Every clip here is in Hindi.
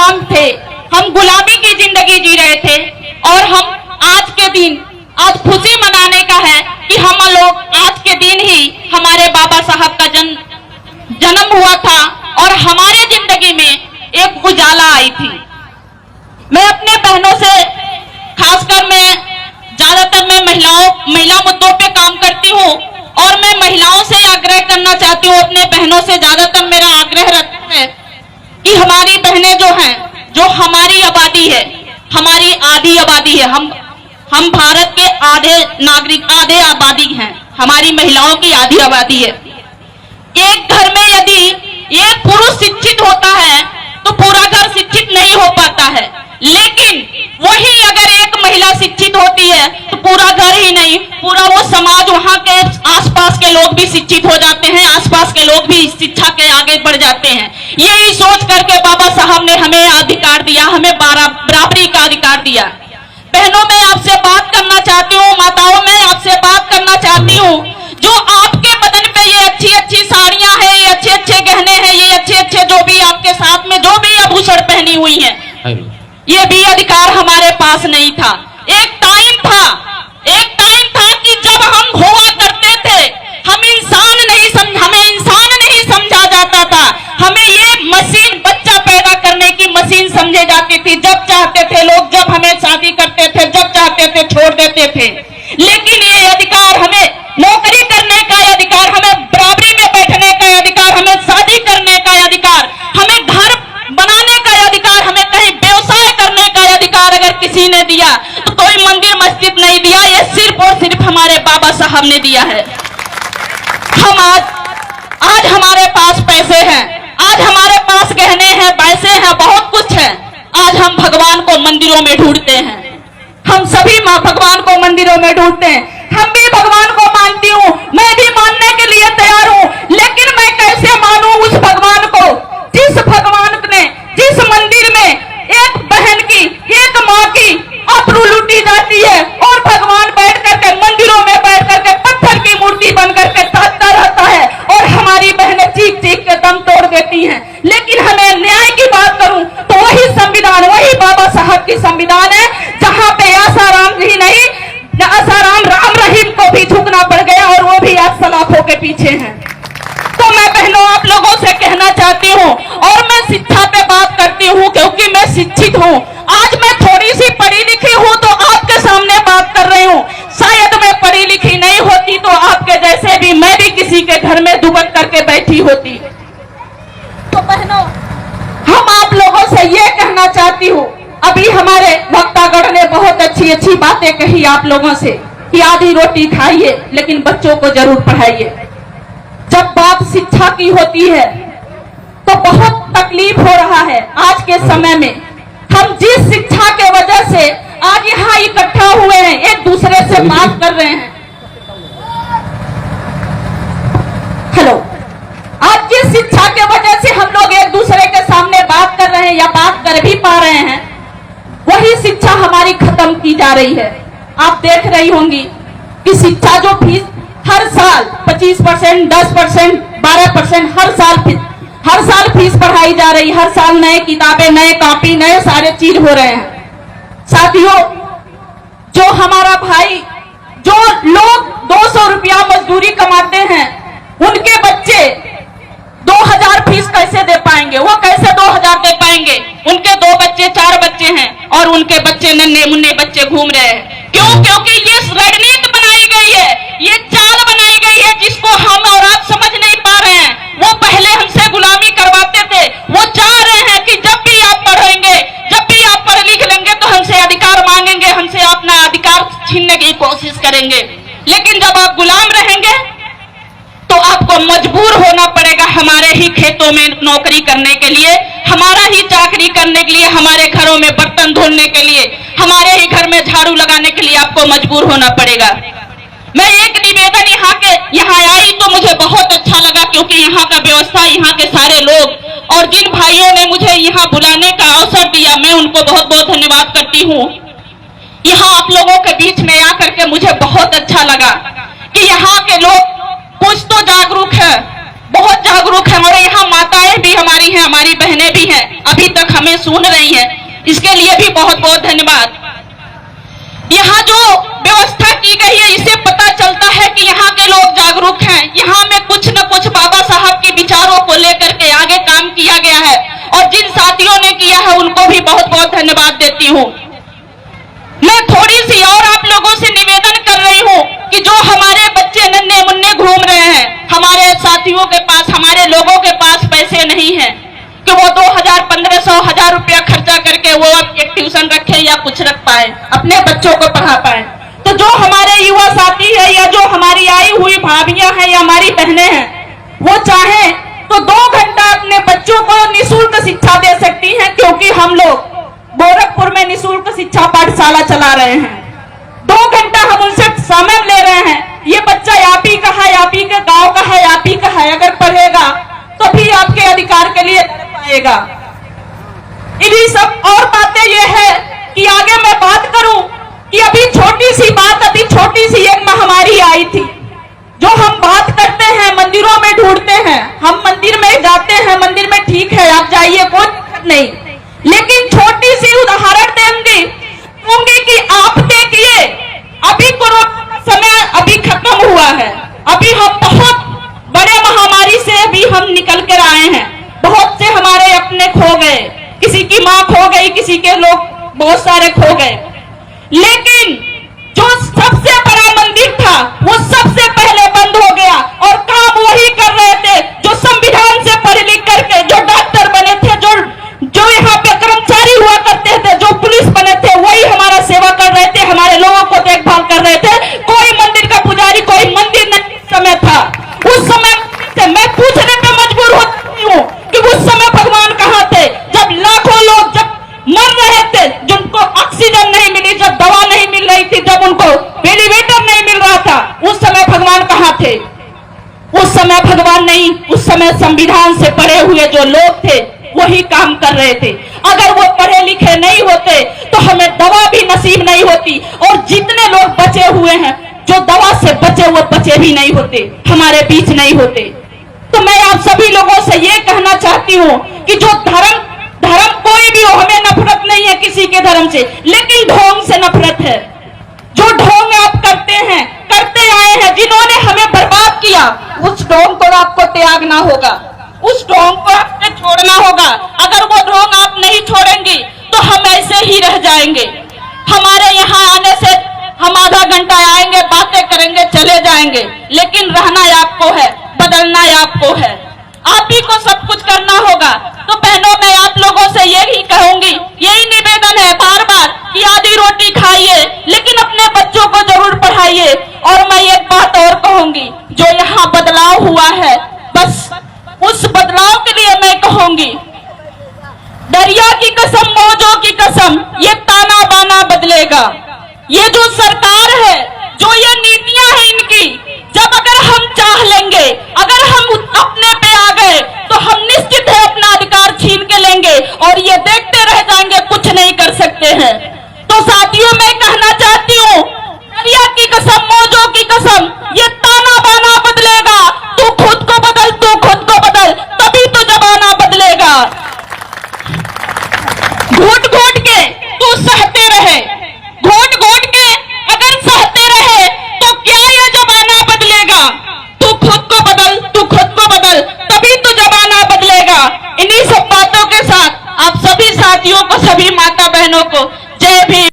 गुलाम थे, हम गुलामी की जिंदगी जी रहे थे। और हम आज के दिन, आज खुशी मनाने का है कि हम लोग आज के दिन ही हमारे बाबा साहब का जन्म हुआ था और हमारे जिंदगी में एक उजाला आई थी। मैं अपने बहनों से, खासकर ज्यादातर मैं महिला मुद्दों पे काम करती हूँ और मैं महिलाओं से आग्रह करना चाहती हूँ, अपने बहनों से ज्यादातर मेरा आग्रह रहता है कि हमारी बहनें जो हैं, जो हमारी आबादी है, हमारी आधी आबादी है, हम भारत के आधे नागरिक, आधे आबादी हैं, हमारी महिलाओं की आधी आबादी है। एक घर में यदि एक पुरुष शिक्षित होता है तो पूरा घर शिक्षित नहीं हो पाता है, लेकिन वही अगर एक महिला शिक्षित होती है तो पूरा घर ही नहीं, पूरा वो समाज, वहाँ के आसपास के लोग भी शिक्षित हो जाते हैं, आसपास के लोग भी शिक्षा के आगे बढ़ जाते हैं। यही सोच करके बाबा साहब ने हमें अधिकार दिया, हमें बराबरी का अधिकार दिया। बहनों, मैं आपसे बात करना चाहती हूँ, माताओं, मैं आपसे बात करना चाहती हूँ, जो आपके बदन पे ये अच्छी अच्छी साड़ियां हैं, ये अच्छे अच्छे गहने हैं, ये अच्छे अच्छे जो भी आपके साथ में जो भी आभूषण पहनी हुई है, ये भी अधिकार हमारे पास नहीं था। एक टाइम था कि जब हम हुआ करते थे, हमें इंसान नहीं समझा जाता था, हमें ये मशीन, बच्चा पैदा करने की मशीन समझे जाती थी। जब चाहते थे लोग, जब हमें शादी करते थे, जब चाहते थे छोड़ देते थे। लेकिन ये अधिकार, हमें नौकरी करने का अधिकार, हमें बराबरी में बैठने का अधिकार, हमें शादी करने का अधिकार, हमें घर बनाने का अधिकार, हमें कहीं व्यवसाय करने का अधिकार अगर किसी ने दिया तो कोई मंदिर मस्जिद नहीं दिया, ये सिर्फ और सिर्फ हमारे बाबा साहब ने दिया है। हम आज हमारे पास पैसे हैं, आज हमारे पास गहने हैं, पैसे हैं, बहुत कुछ है। आज हम भगवान को मंदिरों में ढूंढते हैं, हम सभी भगवान को मंदिरों में ढूंढते हैं। हम भी भगवान को मानती हूँ, मैं भी मानने के लिए तैयार हूँ, लेकिन मैं कैसे मानूं उस भगवान को, जिस भगवान ने, जिस मंदिर में एक बहन की, एक माँ की आबरू लूटी जाती है और भगवान बैठ करके मंदिरों में बैठ करके पत्थर की मूर्ति बन करके ताकता रहता है और हमारी बहनें चीख चीख के दम तोड़ देती हैं। लेकिन हमें न्याय की बात करूं तो वही संविधान, वही बाबा साहब की संविधान है, जहां पे आसाराम ही नहीं, आसाराम राम रहीम को भी झुकना पड़ गया और वो भी आज सलाखों के पीछे हैं। तो मैं बहनों, आप लोगों से कहना चाहती हूँ, और मैं शिक्षा पे बात करती हूँ क्योंकि मैं शिक्षित हूँ। आज मैं थोड़ी सी पढ़ी लिखी हूँ तो आपके सामने बात कर रही हूँ, शायद मैं पढ़ी लिखी नहीं होती तो आपके जैसे भी मैं भी किसी के घर में दुबक करके बैठी होती। तो बहनों, हम आप लोगों से ये कहना चाहती हूँ, अभी हमारे वक्तागण ने बहुत अच्छी अच्छी बातें कही आप लोगों से कि आधी रोटी खाइए लेकिन बच्चों को जरूर पढ़ाइए। जब बात शिक्षा की होती है तो बहुत तकलीफ हो रहा है आज के समय में। हम जिस शिक्षा के वजह से आज यहाँ इकट्ठा हुए हैं, एक दूसरे से बात कर रहे हैं, हेलो, आज जिस शिक्षा के वजह से हम लोग एक दूसरे के सामने बात कर रहे हैं या बात कर भी पा रहे हैं, वही शिक्षा हमारी खत्म की जा रही है। आप देख रही होंगी कि शिक्षा जो फीस हर साल 25%, 10%, 12% हर साल फीस बढ़ाई जा रही, हर साल नए किताबें, नए कॉपी, नए सारे चीज हो रहे हैं। साथियों, जो हमारा भाई, जो लोग 200 रुपया मजदूरी कमाते हैं, उनके बच्चे 2000 फीस कैसे दे पाएंगे? वो कैसे 2000 दे पाएंगे? उनके 2 बच्चे 4 बच्चे हैं और उनके बच्चे नन्हे मुन्ने बच्चे घूम रहे हैं। क्यों? क्योंकि ये रणनीति बनाई गई है, ये चाल बनाई गई है जिसको हम और आप समझ नहीं पा रहे हैं। वो पहले हमसे गुलामी करवाते थे, वो चाह रहे हैं कि जब भी आप पढ़ेंगे, जब भी आप पढ़ लिख लेंगे तो हमसे अधिकार मांगेंगे, हमसे अपना अधिकार छीनने की कोशिश करेंगे। लेकिन जब आप गुलाम रहेंगे तो आपको मजबूर होना पड़ेगा हमारे ही खेतों में नौकरी करने के लिए, हमारा ही चाकरी करने के लिए, हमारे घरों में बर्तन धोने के लिए, हमारे ही घर में झाड़ू लगाने के लिए आपको मजबूर होना पड़ेगा। मैं एक निवेदन यहाँ आई तो मुझे बहुत अच्छा लगा, क्योंकि यहाँ का व्यवस्था, यहाँ के सारे लोग और जिन भाइयों ने मुझे यहाँ बुलाने का अवसर दिया, मैं उनको बहुत बहुत धन्यवाद करती हूँ। यहाँ आप लोगों के बीच में आकर के मुझे बहुत अच्छा लगा कि यहाँ के लोग कुछ तो जागरूक है, बहुत जागरूक हैं और यहाँ माताएं भी हमारी हैं, हमारी बहनें भी हैं, अभी तक हमें सुन रही हैं। इसके लिए भी बहुत बहुत धन्यवाद। यहाँ जो व्यवस्था की गई है इससे पता चलता है कि यहाँ के लोग जागरूक हैं। यहाँ में कुछ न कुछ बाबा साहब के विचारों को लेकर के आगे काम किया गया है और जिन साथियों ने किया है उनको भी बहुत बहुत धन्यवाद देती हूँ। मैं थोड़ी सी और आप लोगों से निवेदन कर रही हूँ कि जो हमारे बच्चे नन्हे मुन्ने घूम रहे हैं, हमारे साथियों के पास, हमारे लोगों के पास पैसे नहीं है कि वो 2000, 1500, 1000 रुपया खर्चा करके वो एक ट्यूशन रखे या कुछ रख पाए, अपने बच्चों को पढ़ा पाए। तो जो हमारे युवा साथी है या जो हमारी आई हुई भाभियां हैं या हमारी बहनें हैं, वो चाहे तो 2 घंटा अपने बच्चों को निःशुल्क शिक्षा दे सकती हैं, क्योंकि हम लोग गोरखपुर में निःशुल्क शिक्षा पाठशाला चला रहे हैं। 2 घंटा हम उनसे समय ले रहे हैं। ये बच्चा आप ही का है, आप ही के गांव का है, आप ही का है, अगर पढ़ेगा तो भी आपके अधिकार के लिए लड़ पाएगा। इन्हीं सब और बातें ये है कि आगे मैं बात करूं कि अभी छोटी सी बात, अभी छोटी सी एक महामारी आई थी जो हम बात करते हैं, मंदिरों में ढूंढते हैं, हम मंदिर में जाते हैं, मंदिर में ठीक है आप जाइए, कोई दिक्कत नहीं, लेकिन छोटी सी उदाहरण दूंगी कि आप देखिए अभी कोरोना का समय अभी खत्म हुआ है, अभी हम बहुत बड़े महामारी से अभी हम निकल कर आए हैं। बहुत से हमारे अपने खो गए, किसी की माँ खो गई, किसी के लोग बहुत सारे खो गए, लेकिन जो सबसे बड़ा मंदिर था वो सबसे पहले बंद हो गया और काम वही कर रहे थे जो संविधान से पढ़ लिख करके, जो डॉक्टर बने थे, जो यहाँ पे कर्मचारी हुआ करते थे, जो पुलिस बने थे, वही हमारा सेवा कर रहे थे, हमारे लोगों को देखभाल कर रहे थे। कोई मंदिर का पुजारी, कोई मंदिर नहीं समय था। उस समय से मैं पूछने पे मजबूर होती हूँ कि उस समय भगवान कहाँ थे, जब लाखों लोग जब मर रहे थे, जिनको ऑक्सीजन नहीं मिली, जब दवा नहीं मिल रही थी, जब उनको वेंटिलेटर नहीं मिल रहा था, उस समय भगवान कहाँ थे? उस समय भगवान नहीं, उस समय संविधान से पढ़े हुए जो लोग थे वही काम कर रहे थे। अगर वो पढ़े लिखे नहीं होते तो हमें दवा भी नसीब नहीं होती और जितने लोग बचे हुए हैं जो दवा से बचे वो बचे भी नहीं होते, हमारे बीच नहीं होते। तो मैं आप सभी लोगों से ये कहना चाहती हूँ कि जो धर्म कोई भी हो, हमें नफरत नहीं है किसी के धर्म से, लेकिन ढोंग से नफरत है। जो ढोंग आप करते हैं, करते आए हैं, जिन्होंने हमें बर्बाद किया, उस ढोंग को आपको त्यागना होगा, उस ढोंग को आपको छोड़ना होगा। अगर वो ढोंग आप नहीं छोड़ेंगे तो हम ऐसे ही रह जाएंगे। हमारे यहाँ आने से हम आधा घंटा आएंगे, बातें करेंगे, चले जाएंगे, लेकिन रहना आपको है, बदलना आपको है, आप ही को सब कुछ करना होगा। तो बहनों, मैं आप लोगों से यही कहूंगी, यही निवेदन है बार बार कि आधी रोटी खाइए लेकिन अपने बच्चों को जरूर पढ़ाइए। और मैं एक बात और कहूंगी, जो यहाँ बदलाव हुआ है, बस उस बदलाव के लिए मैं कहूंगी, दरिया की कसम, मौजों की कसम, ये ताना बाना बदलेगा। ये जो सरकार है, जो ये नीतियां हैं इनकी, जब अगर हम चाह लेंगे, अगर हम अपने पे आ गए तो हम निश्चित है अपना अधिकार छीन के लेंगे और ये देखते रह जाएंगे, कुछ नहीं कर सकते हैं। तो साथियों, मैं कहना चाहती हूँ, दरिया की कसम, मौजों की कसम, ये ताना बाना बदलेगा। तू खुद को बदल, तू खुद को बदल, तभी तो जमाना बदलेगा। घुट घुट के तू सहते रहे, घुट घुट के अगर सहते रहे तो क्या ये जमाना बदलेगा? तू खुद को बदल, तू खुद को बदल, तभी तो जमाना बदलेगा। इन्हीं सब बातों के साथ आप सभी साथियों को, सभी माता बहनों को जय भीम।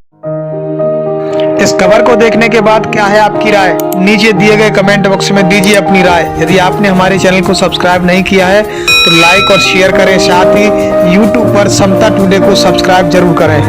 इस खबर को देखने के बाद क्या है आपकी राय? नीचे दिए गए कमेंट बॉक्स में दीजिए अपनी राय। यदि आपने हमारे चैनल को सब्सक्राइब नहीं किया है तो लाइक और शेयर करें, साथ ही YouTube पर समता टुडे को सब्सक्राइब जरूर करें।